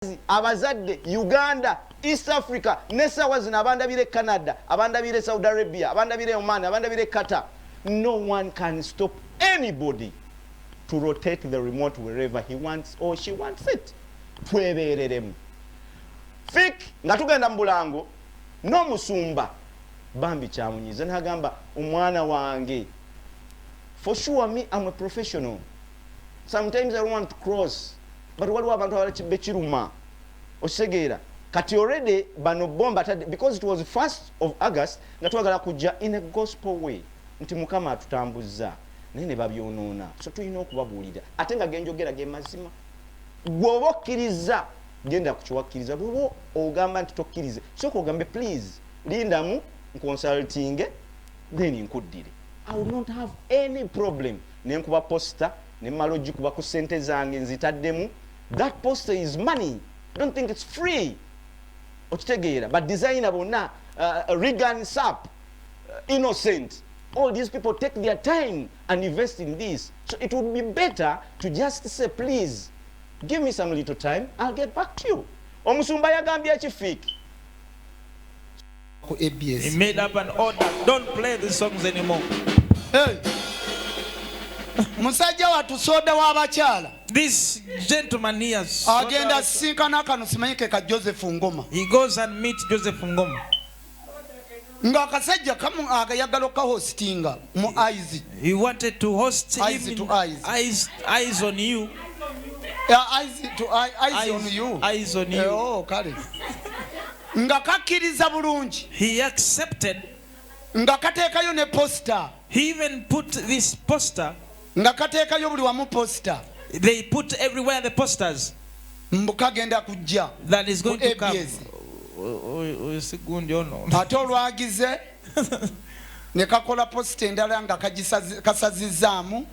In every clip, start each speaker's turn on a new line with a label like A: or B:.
A: abazadde Uganda, East Africa, nesawa zino abandabire Canada, abandabire Saudi Arabia, abandabire Oman, abandabire Qatar. No one can stop anybody to rotate the remote wherever he wants or she wants it. Twebereremu. Fik nga tugenda mu Bulango n'omusumba bambi kyamunyiza n'agamba omwana wange. For sure me, I'm a professional. Sometimes I don't want to cross. But waliwo abantu abakiruma osegeera kati already bano bomba because it was 1st of August nga twagala kujja in a gospel way nti Mukama atutambuza naye ne babyonoona so tulina okubabuulira ate nga genjogera ge mazima gwoba okkiriza genda kukiwakkiriza bw'oba ogamba nti tokkirize sooka ogambe please lindamu nconsulting then nkuddire. I will not have any problem nenkuba poster ne malogi kuba ku sente zange nzitaddemu. That poster is money. Don't think it's free. Okitegeera but designer bonna Regan Sap Innocent, all these people take their time and invest in this. So it would be better to just say please give me some little time, I'll get back to you. Omusumba yagambye chifiki.
B: He made up an order. Don't play the songs anymore.
C: Hey. Musajja watu soda w'abakyala.
B: This gentleman here
C: agenda sinkana kano simanyike ka Joseph Ngoma.
B: He goes and meet Joseph Ngoma.
C: Nga akasajja kamu agayagala okahostinga mu eyes.
B: He wanted to host
C: eyes
B: him
C: to
B: eyes on you.
C: Yeah, eyes on you.
B: Eyes on you.
C: Oh, kale. Nga kakkiriza bulungi.
B: He accepted.
C: Nga kateekayo ne poster.
B: He even put this poster.
C: Nga kateekayo buli wamu poster.
B: They put everywhere the posters.
C: Mbukagenda kujja.
B: That is going to come.
C: Ate olwagize ne kakola poster endala nga kasazizaamu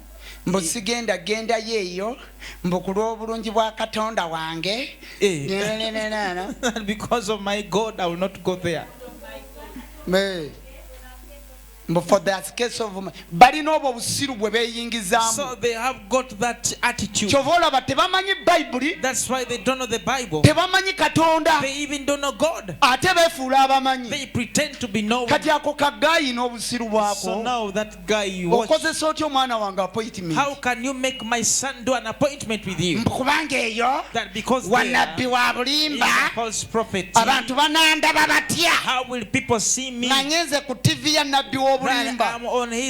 C: mbu sigenda genda yeeyo mbu ku lw'obulungi bwa Katonda wange.
B: Because of my God, I will not go there.
C: But for that case of balina obwo busiru bwe beeyingizaamu.
B: So they have got that attitude.
C: Kyovolaba tebamanyi Bible.
B: That's why they don't know the Bible.
C: Tebamanyi Katonda.
B: They even don't know God.
C: Ate beefuula abamanyi.
B: They pretend to be knowing.
C: Kati ako kaggayi n'obusiru bwako.
B: So now that guy you watch.
C: Okozesa otya omwana wange appointment?
B: How can you make my son do an appointment with you?
C: Kubanga eyo
B: that because
C: wanabbi wa bulimba
B: false prophet.
C: Abantu banandaba batya.
B: How will people see me?
C: Na nyenze ku TV ya nabbi wo bulimba.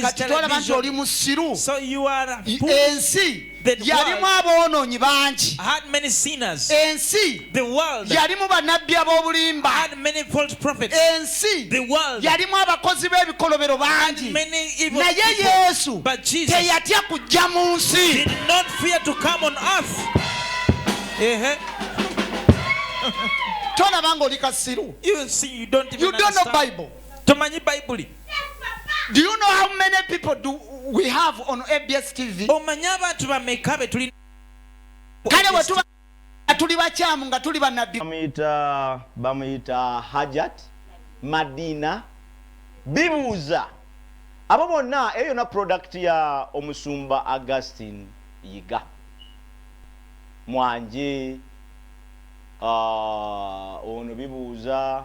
C: Kati tolaba nti oli musiru.
B: So you are
C: ensi yalimu aboonoonyi bangi.
B: Had many sinners.
C: Ensi
B: the world
C: yalimu bannabbi ab'obulimba.
B: Had many false prophets.
C: Ensi
B: the world
C: yalimu abakozi b'ebikolobero bangi.
B: Many evil
C: naye
B: people.
C: Yesu
B: But Jesus
C: teyatya kujja mu nsi.
B: did not fear to come on earth.
C: Tolaba ng'oli kasiru.
B: You see, you don't even
C: know Bible.
B: Tomanyi Bible.
C: Do you know how many people do we have on ABS TV?
B: Omanyi abantu bameka be tuli
C: kale bwe tuli bakyamu nga tuli bannabbi.
A: Bamuyita Hajat Madina Bibuuza abo bonna eyo na product ya omusumba Augustine Yiga Mwanje ono Bibuuza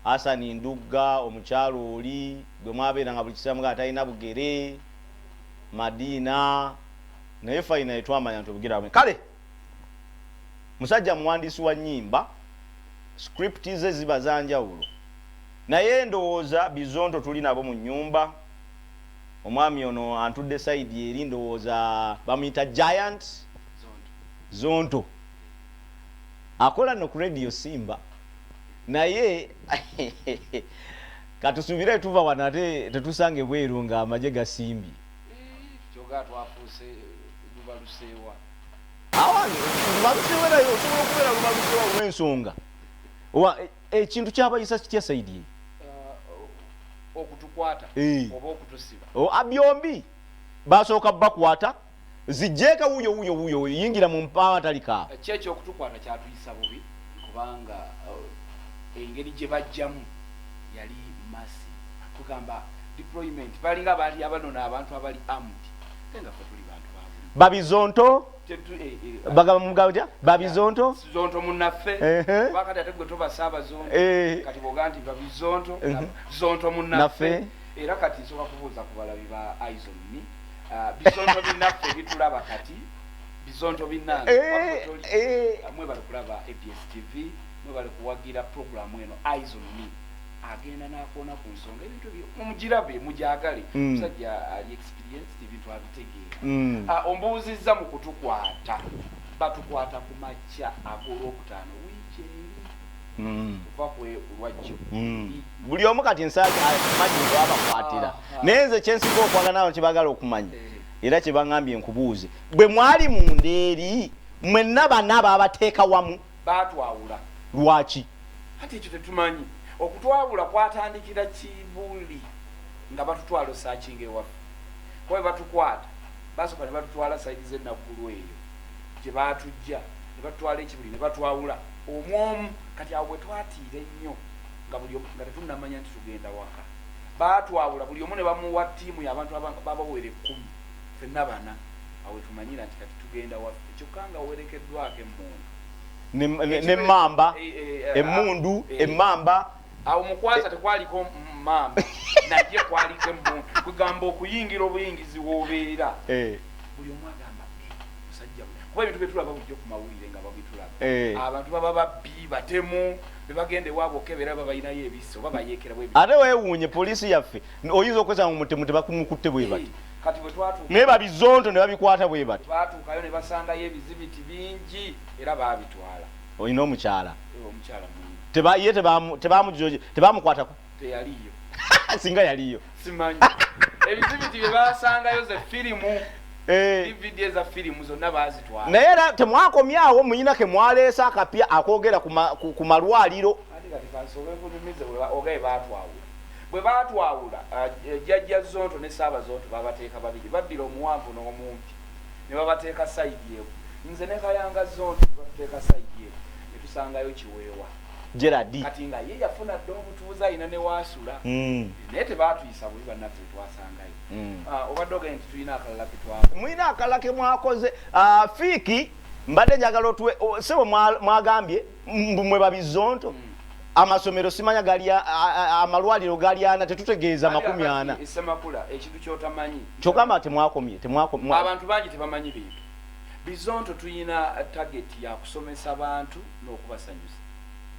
A: Hasani Ndugga omukyalo oli gwe mwabeera nga buli kisamu nga talina bugere Madina naye fayina etwamanya nti obugere kale musajja muwandiisi wa nnyimba script ze ziba zanjawulo naye ndowooza Bizonto tuli nabo mu nnyumba omwami ono antudde side eri ndowooza bamuyita Giant Zonto akola no ku radio Simba naye katusubire tuva wanate tetusange bweru nga amaje gasimbi
D: kyoga twafuuse lubaluseewa
A: lubaluseewa nayo osobola okubeera lubaluseewa olw'ensonga ekintu kyabayisa kitya saidi
D: okutukwata oba okutusiba
A: byombi basooka bakwata zijjeeka wuyo yingira mu mpaawa talika
D: kyekyo okutukwata kyatuyisa bubi kubanga engeri gye bajjamu yali masi kugamba deployment balinga bali abanona abantu abali armed tenga fe tuli bantu babu
A: Babizonto bagaba mugabo tya babizonto
D: zonto munnaffe bakati ate gwe tobasaba zonto kati boga nti babizonto zonto munnaffe era kati nsoka kubuuza ku balabi ba Aizon bizonto binnaffe bitulaba kati bizonto binnange mwe bali kulaba ABS TV mwe bali kuwagira programu eno Aizon agenda n'akoona ku nsonga ebintu mumugirabe mujagale musajja ali experienced ebintu abitegeera ombuuzizza mu kutukwata batukwata ku makya ag'olwokutaano wiiki kuva lwajjo
A: buli omu kati nsaaki amanyi abakwatira naye nze kyensinga okwagala nabo kyebagala okumanya era kyebangambye nkubuuze bwe mwali mu ndeeri mwenna bana baabateeka wamu
D: baatwawula
A: lwaki
D: ate ekyo tetumanyi okutwawula kwatandikira Kibuli nga batutwala osaakinga ewaffe kuba batukwata basooka ne batutwala sayidi z'ennaggulu eyo gye baatujja ne batutwala Ekibuli ne batwawula omwomu kati awo bwe twatiira ennyo nga tetunnamanya nti tugenda waka baatwawula buli omu ne bamuwa ttiimu y'abantu babawera 10 ffenna bana awo tumanyira nti kati tugenda waffe kyokka nga werekeddwako emmundu
A: n'emmamba emmundu emmamba
D: awo mukwaza tekwaliko mamba naye kwaliko emmundu kugamba okuyingira obuyingizi w'obeera buli omu agamba musajja kuba ebintu byetulaba bulijjo ku mawulire nga babitulaba abantu baba babbi batemu bebagenda ewaabwe okebera babalinayo ebisi oba bayeekera bwe
A: ate weewuunye poliisi yaffe oyinza okweza mu mutemu tebakumukutte bwe bati
D: kati bwe twatuuka
A: naye babizonto ne babikwata bwe bati
D: baatuukayo ne basangayo ebizibiti bingi era baabitwala
A: olina omukyala
D: omukyala
A: ye tebamukwatako
D: teyaliyo
A: singa yaliyo
D: simanyi ebizibiti bye basangayo ze firimu DVD eza firimu zonna baazitwala
A: naye era temwakomyawo muyina ke mwaleesa akapya akogera ku malwaliro
D: kati kansobe nkunyumize ogaye baatwawula bwe baatwawula jjajja zonto ne saaba zonto babateeka babiri baddira omuwanvu n'omumpi ne babateeka sayidi eyo nze ne kayanga zonto ne batuteeka sayidi eyo ne tusangayo Kiweewa
A: Gerard
D: kati nga ye yafuna dde obutuuza ayina ne waasula naye tebaatuyisa buli bannaffe twasangayo obadde ogende nti tulina akalala ketwako
A: mulina akalala ke mwakoze fiiki mbadde njagala otwe sebo mwagambye mwe babizonto amasomero simanya gali amalwaliro gali ana tetutegeeza 40
D: esemakula ekintu kyotamanyi
A: kyokamba temwakomye
D: abantu bangi tebamanyi bintu bizonto tuyina target ya kusomesa abantu n'okubasanyusa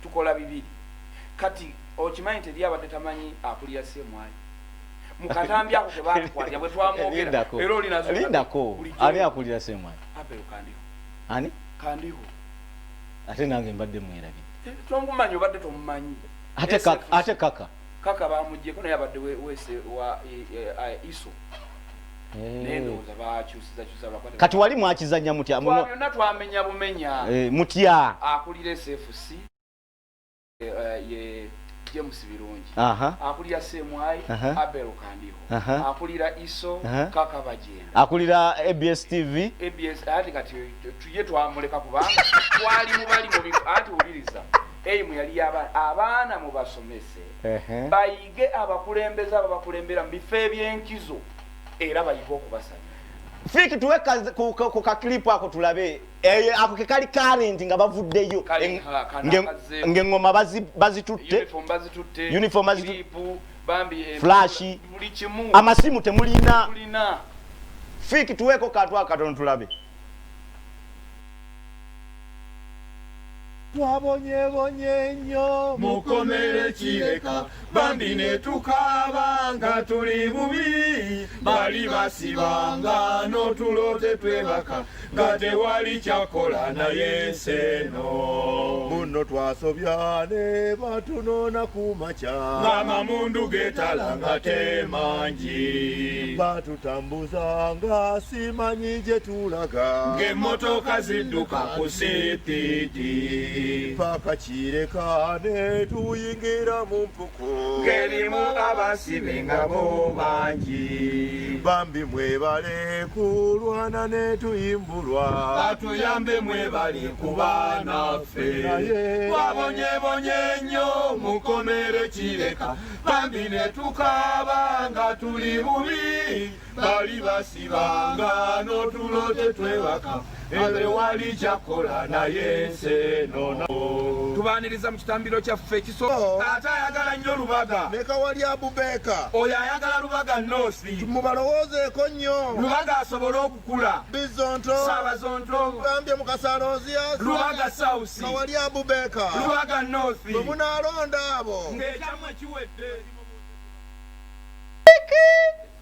D: tukola bibiri kati okimanyi teri abadde tamanyi akulira semwayi mukatambi ako kebatukwatya bwe twamwogera era
A: olinazo ani akulira semwayi
D: Abel Kandiho
A: ani
D: Kandiho
A: ate nange mbadde mwerabye
D: tomumanyi obadde tomumanyi
A: ate kaka
D: bamuggyeko naye abadde wese wa iso nendowooza bakyusizakyusa
A: kati wali mwakizanya mutya
D: byonna twamenya bumenya
A: mutya
D: akulira SFC ye James Birungi akulira Semwayi Abel Kandiho akulira iso kaka Bajenda
A: akulira ABS TV
D: ate kati tuye twamuleka kubanga twali mubali mu ati uliriza eimu yali abaana mu basomese bayige abakulembeza abakulembera mu bifo ebyenkizo era bayige okubasanya
A: Fiki tuwe ku kaklipu ako tulabe ako kekali current nga bavuddeyo ng'engoma bazitutte uniform bazitutte flash amasimu temulina Fiki tuweko katwa akatono tulabe
E: twabonyebonye nnyo mukomere kireka bambi ne tukaaba nga tuli bubi bali basibanga n'otulote twebaka nga tewali kyakola naye nseno muno twasobya ne batunona ku makya ng'amamundu geetala nga temangi batutambuza nga simanyi gye tulaga ng'emmotoka zidduka ku sipiidi paka kireka ne tuyingira mu mpuku ng'erimu abasibe nga bo bangi bambi mwebale kulwana ne tuyimbulwa batuyambe mwebali ku baanaffe twabonyebonye nnyo mukomere kireka bambi ne tukaaba nga tuli bubi bali basibanga n'otulote twebaka ebe wali kyakola naye nse nono
D: tubaniriza mu kitambiro kyaffe ekiso ate ayagala nnyo lubaga
E: neka wali abubeeka
D: oyo ayagala lubaga noosi
E: mubalowoozeeko nnyo
D: lubaga asobole okukula
E: bizonto
D: saabazonto
E: gambye mu kasalooziyaasi
D: lubaga sausi
E: kawali abubeeka
D: lubaga noosi
E: bwe munaalonda abo
D: ng'ekyammwe kiwedde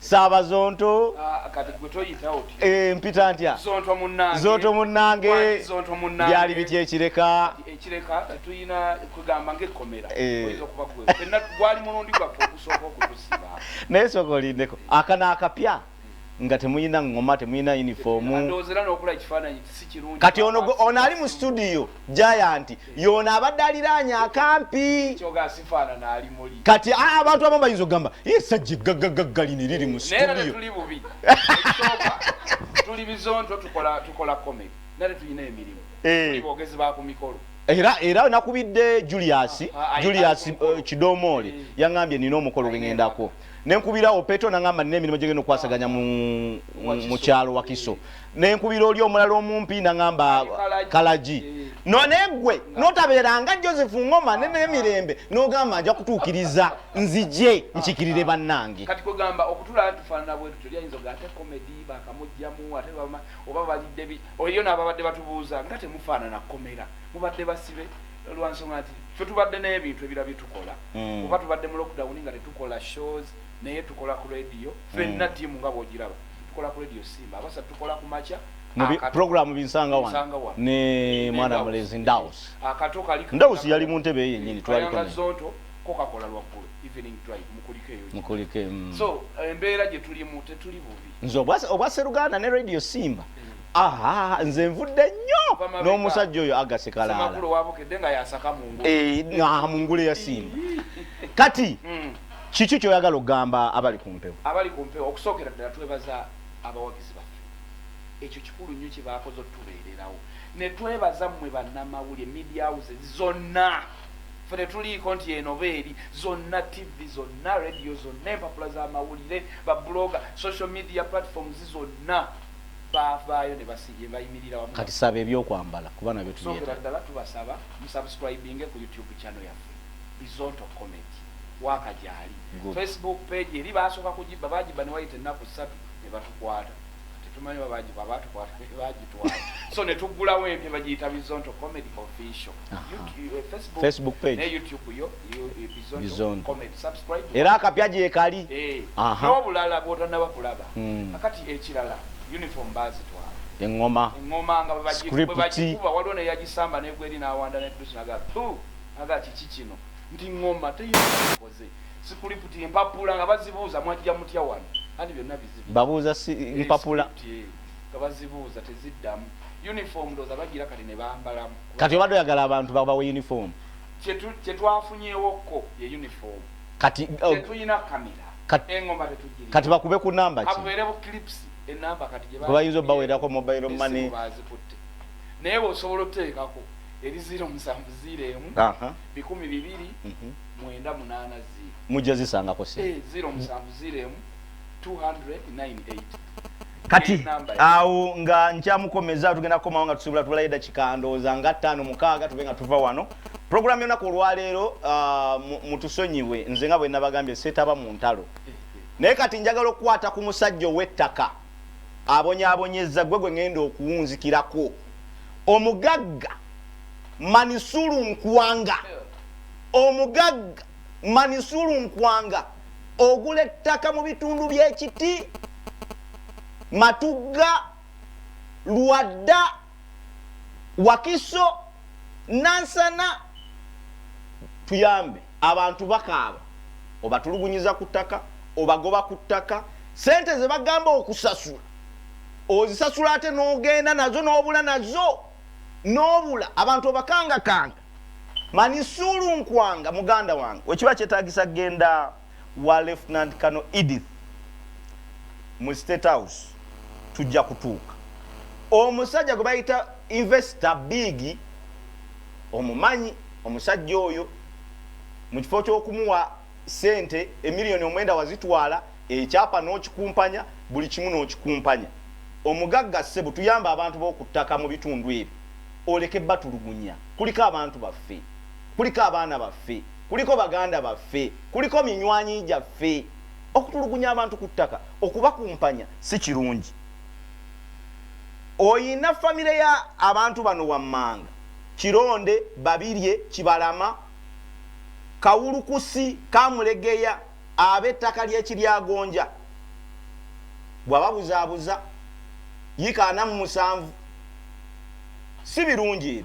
A: Saabazonto
D: kati gwe toyita oti
A: mpita ntya zonto munnange byali biti ekireka
D: tetuyina kugamba ng'ekkomera oyinza okuba gwe fenna gwali mulundi gwaffe okusooka okutusiba
A: naye sooka olindeko aka n'akapya nga temuyina ngoma temuyina yunifoomu
D: ndoozera n'okola ekifaananyi si kirungi
A: kati ono ali mu studio Giant yono abadde aliraanye akampi
D: kyoga sifaanana ali muli
A: kati abantu abamu bayinza okugamba esajja eggaggaggagga lino eriri mu
D: naye
A: studio
D: tuli bubi ekisooka tuli bizonto tukola comedy nate tulina emirimu tuli boogezi ba ku mikolo
A: era nakubidde Julius Kidomole yaŋŋambye nina omukolo gwe ŋŋendako nenkubirawo Petro naŋŋamba nina emirimu gye ngenda okwasaganya mu kyalo Wakiso nenkubira oli omulala omumpi naŋŋamba Kalagi none gwe notabeeranga Joseph Ngoma n'emirembe n'ogamba nja kutuukiriza nzije nkikirire bannange
D: kati kugamba okutulala tufaanana bwe tutyo lyayinza oga ate comedy bakamugjamu ate oba balidde oyo n'ababadde batubuuza nga temufaanana komera mubadde basibe lwansonga nti ffe tubadde n'ebintu ebira byetukola oba tubadde mu lockdown nga tetukola shows naye tukola ku radio ffenna ttiimu nga bw'ogiraba tukola ku radio Simba abasatu tukola ku makya
A: programu binsanga wano ne mwana mulezi Ndawusi
D: akato kali
A: Ndawusi yali mu ntebe ye yennyini twaliko
D: zonto kokakola lwaggulu evening drive mukulike so embeera gye tulimu tetuli bubi
A: nze obwa Sseruganda ne radio Simba nze nvudde nnyo n'omusajja oyo Agase Kalaala mungule ya Simba kati kiki kyoyagala okugamba abali ku mpewo
D: okusookera ddala twebaza abawagizi baffe ekyo kikulu nnyo kye baakoze otubeererawo ne twebaza mmwe bannamawulire media houses zonna ffe tetuliiko nti eno beeri zonna tv zonna radio zonna empapula z'amawulire babloga social media platforms zonna bavaayo ne bayimirira wamu
A: kati saba ebyokwambala kuba nabyo
D: tusookera ddala tubasaba musubscribinge ku youtube channel yaffe Bizonto Comedy wakajali Facebook page eri basooka kugiba bagiba ne wayita ennaku 3 ne batukwata tetumanyi babatukwata bagitwala so ne tuggulawo empya bagiyita Bizonto Comedy Official
A: Facebook page
D: ne YouTube yo Bizonto Comedy subscribe
A: era akapya gye kali
D: n'obulala bw'otannaba kulaba akati ekirala uniform bazitwala
A: engoma
D: nga bagikuba waliwo ne yagisamba negweri n'awanda nedusinaga aga kiki kino nti ngoma teyikoze sikuriputi empapula nga bazibuuza mwajja mutya wano kandi byonna bizibu
A: babuuza mpapula
D: nga bazibuuza teziddamu uniform ndoza bagira kati ne bambalamu
A: kati obadde oyagala abantu babawe uniform
D: kyetwafunyewokko ye uniform
A: kati
D: tetulina kamera engoma tetugirina
A: kati bakube ku namba ki
D: abeerewo clips enamba kati gye
A: bayinza obbaweerako mobile money
D: bazikutte naye osobola oteekako eri 0701 200 980
A: mujja zisangako se
D: 0701 200
A: kati awo nga nkyamukomeza tugenda kukomawo nga tusobola tubalayida kikandooza nga 5-6 tube nga tuva wano programu yonako olwaleero mutusonyiwe nze nga bwe nabagambye seetaba mu ntalo naye kati njagala okukwata ku musajja ow'ettaka abonyaabonyeza gwe ngenda okuwunzikirako omugagga Manisuru Nkwanga ogula ettaka mu bitundu by'ekiti Matugga Lwadda Wakiso Nansana tuyambe abantu bakaaba obatulugunyiza ku ttaka obagoba ku ttaka sente ze bagamba okusasula ozisasula ate n'ogenda nazo n'obula nazo n'obula abantu obakangakanga Manisuru Nkwanga muganda wange wekiba kyetaagisa genda wa Lieutenant Colonel Edith mu State House tujja kutuuka omusajja gwe bayita investor big omumanyi omusajja oyo mu kifo ky'okumuwa sente emiliyoni 9 wazitwala ekyapa n'okikumpanya buli kimu n'okikumpanya omugagga ssebo tuyamba abantu b'okuttaka mu bitundu ebyo oleke batulugunya kuliko abantu baffe kuliko abaana baffe kuliko baganda baffe kuliko minywanyi gyaffe okutulugunya abantu ku ttaka okubakumpanya si kirungi oyina famire ya abantu bano wammanga Kironde Babirye Kibalama Kawulukusi Kamulegeya ab'ettaka ly'Ekiryagonja bwababuzaabuza yikaana mu 7 si birungi ebyo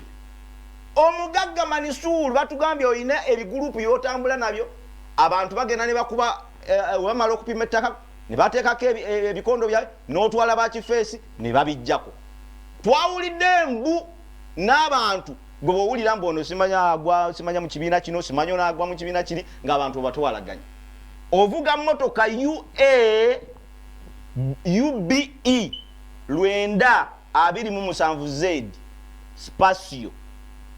A: omugagga Manisuru batugambye oyina ebigurupu by'otambula nabyo abantu bagenda ne bakuba wamala okupima ettaka ne bateekako ebikondo byawe n'otwala bakifeesi ne babijjako twawulidde embu n'abantu gwe bw'owulira mbu ono simanya agwa simanya mu kibiina kino simanya onaagwa mu kibiina kiri ng'abantu batwalaganya ovuga mmotoka UBE 927Z Spacio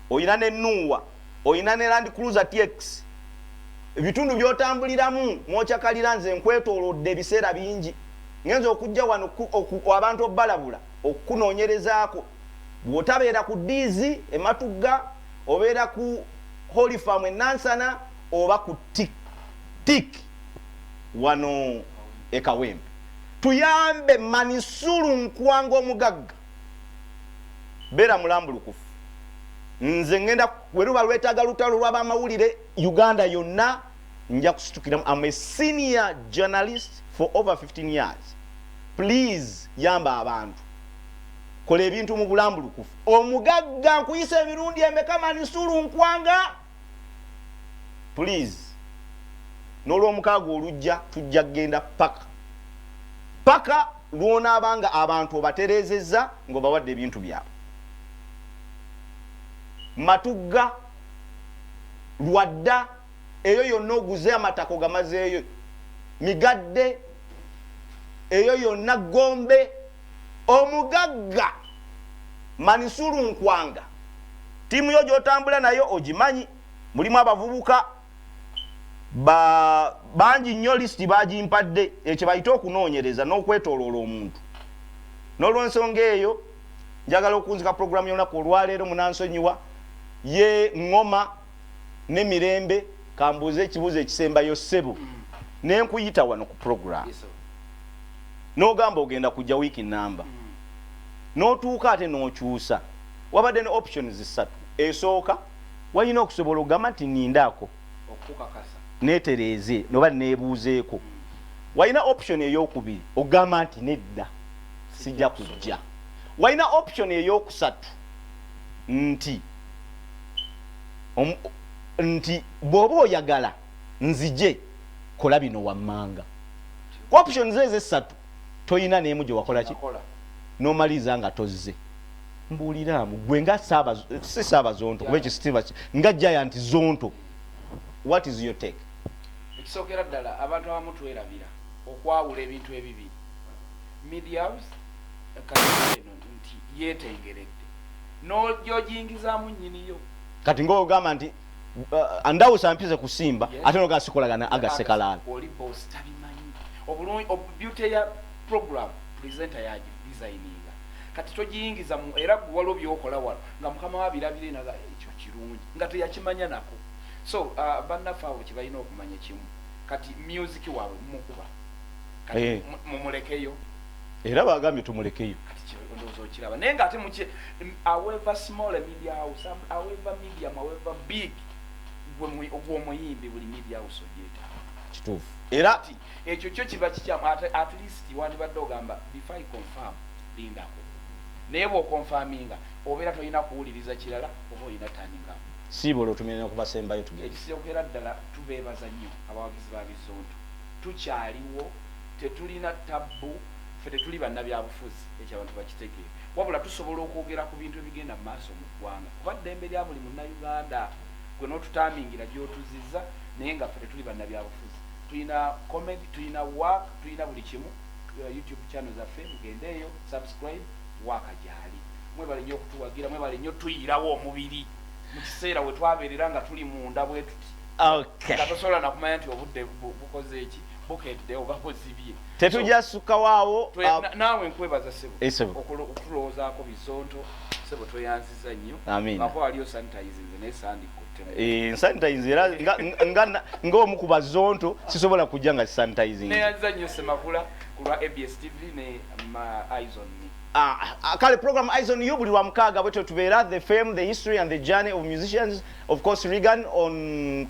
A: oyina ne Nuwa oyina ne Land Cruiser TX ebitundu by'otambuliramu mwokyakalira nze nkwetoolodde ebiseera bingi ngenza okujja wano abantu obbalabula okunoonyerezaako bw'otabeera ku Dizi Ematugga obeera ku Holy Farm Nansana oba ku tik wano Ekawempe tuyambe Manisuru Nkwanga omugagga beera mulambulukufu nze ngenda weruba lwetaaga lutalo lw'abamawulire Uganda yonna nja kusitukiramu. I'm a senior journalist for over 15 years. Please yamba abantu kola ebintu mu bulambulukufu omugagga nkuyisa emirundi emeka Manisuru Nkwanga please n'olw'omukaaga olujja tujja genda paka lw'onaabanga abantu obatereezezza ng'obawadde ebintu byabwe Matugga Lwadda eyo yonna oguze amatako gamazeeyo Migadde eyo yonna Gombe omugagga Manisuru Nkwanga tiimu yo gy'otambula nayo ogimanyi mulimu abavubuka bangi nnyo lisiti bagimpadde ekyo bayita okunoonyereza n'okwetooloola omuntu n'olw'ensonga eyo njagala okunzika programu y'olunaku olwaleero munansonyiwa ye Ngoma ne Mirembe kambuuze ekibuuzo ekisembayo ssebo nenkuyita wano ku programu n'ogamba ogenda kujja wiiki namba n'otuuka ate n'okyusa wabadde ne options 3 esooka walina okusobola okugamba nti nindaako
D: okukakasa
A: neetereeze noba neebuuzeeko walina option ey'okubiri ogamba nti nedda sijja kujja walina option ey'okusatu nti bw'oba oyagala nzije kola bino wammanga options ezo 3 toyina n'emu gye wakola ki n'omaliza nga tozze mbuuliramu gwe nga si Saabazonto kuba ekyo sitiva nga Giant Zonto what is your take
D: ekisookera ddala abantu abamu twerabira okwawula ebintu ebibiri media house kati nti yeetengeredde n'ogyogiyingizaamu nnyiniyo
A: kati ng'ogamba nti andawusa mpize kusimba ate noga sikolagana agasekalaala
D: oli boss tabimanyi obulungi beauty ya program presenter yaji designinga kati togiyingiza mu era gwalo byokola wano nga mukama wabirabire naga ekyo kirungi nga teyakimanya nako so bannafawo kibalina okumanya kimu kati music waabwe mukuba kati mumulekeyo
A: era bagambye tumulekeyo
D: kati ndowooza okiraba naye nga ate muki however small a media house however medium however big ogw'omuyimbi buli media house ogyeta
A: kituufu era
D: ekyo kyo kiba kikyamu at least wandibadde ogamba before I confirm lindako naye bw'okonfaminga obeera tolina kuwuliriza kirala oba olina taninga
A: siibola otumire n'okubasembayo tugenda
D: ekisookera ddala tubeebaza nnyo abawagizi ba Bizonto tukyaliwo tetulina tabbu ffe tetuli bannabyabufuzi ekyo abantu bakitegeera wabula tusobola okwogera ku bintu ebigenda mu maaso mu ggwanga kuba ddembe lya buli munnayuganda gwe n'otutamingira gy'otuzizza naye nga ffe tetuli bannabyabufuzi tulina comedy tulina work tulina buli kimu YouTube channel zaffe mugendeeyo subscribe waka gyali mwebale nnyo okutuwagira mwebale nnyo tuyirawo omubiri mu kiseera we twabeerera nga tuli munda bwe tuti
A: okay
D: nga tosobola nakumanya nti obudde bukoze eki bukedde oba bozibye
A: tetujja sukawaawo
D: naawe nkwebaza
A: Sebo.
D: sebo okulowoozaako bizonto sebo toyanziza nnyo ako waliyo sanitizinze naye sandikutte
A: sanitize era ng'omu ku bazonto sisobola kujja nga sanitizinze
D: neyanziza nnyo semakula ku lwa ABS TV ne Aizon
A: kale program Aizon you buli wa mukaaga bwe tubeera the fame, the history and the journey of musicians. Of course Regan on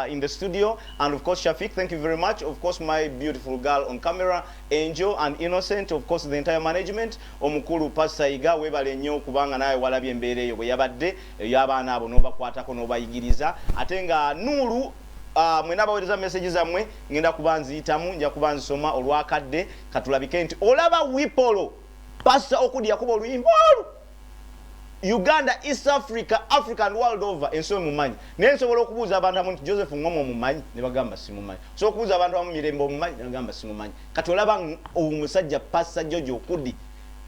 A: in the studio, and of course Shafiq, thank you very much. Of course my beautiful girl on camera, Angel and Innocent, of course the entire management. Omukulu Pastor Iga webale nnyo kubanga naye walabye embeera eyo bwe yabadde y'abaana abo n'obakwatako n'obayigiriza ate nga Nuru mwena bawereza messages zammwe ngenda kubanziyitamu nja kubanzisoma olwakadde katulabike nti olaba Wipolo Pastor Okudi yakuba oluyimba Uganda, East Africa, Africa and world over ensobe mumanyi naye nsobola okubuuza abantu amu nti Joseph Ngoma omumanyi ne bagamba simumanyi so okubuuza abantu amu Mirembe omumanyi ne bagamba simumanyi kati olaba omusajja Pastor George Okudi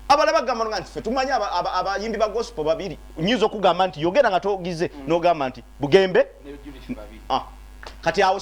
A: abala bagamba nga nti ffe tumanyi abayimbi ba gospel babiri nyiza okugamba nti yogera nga togize n'ogamba nti Bugembe kati awo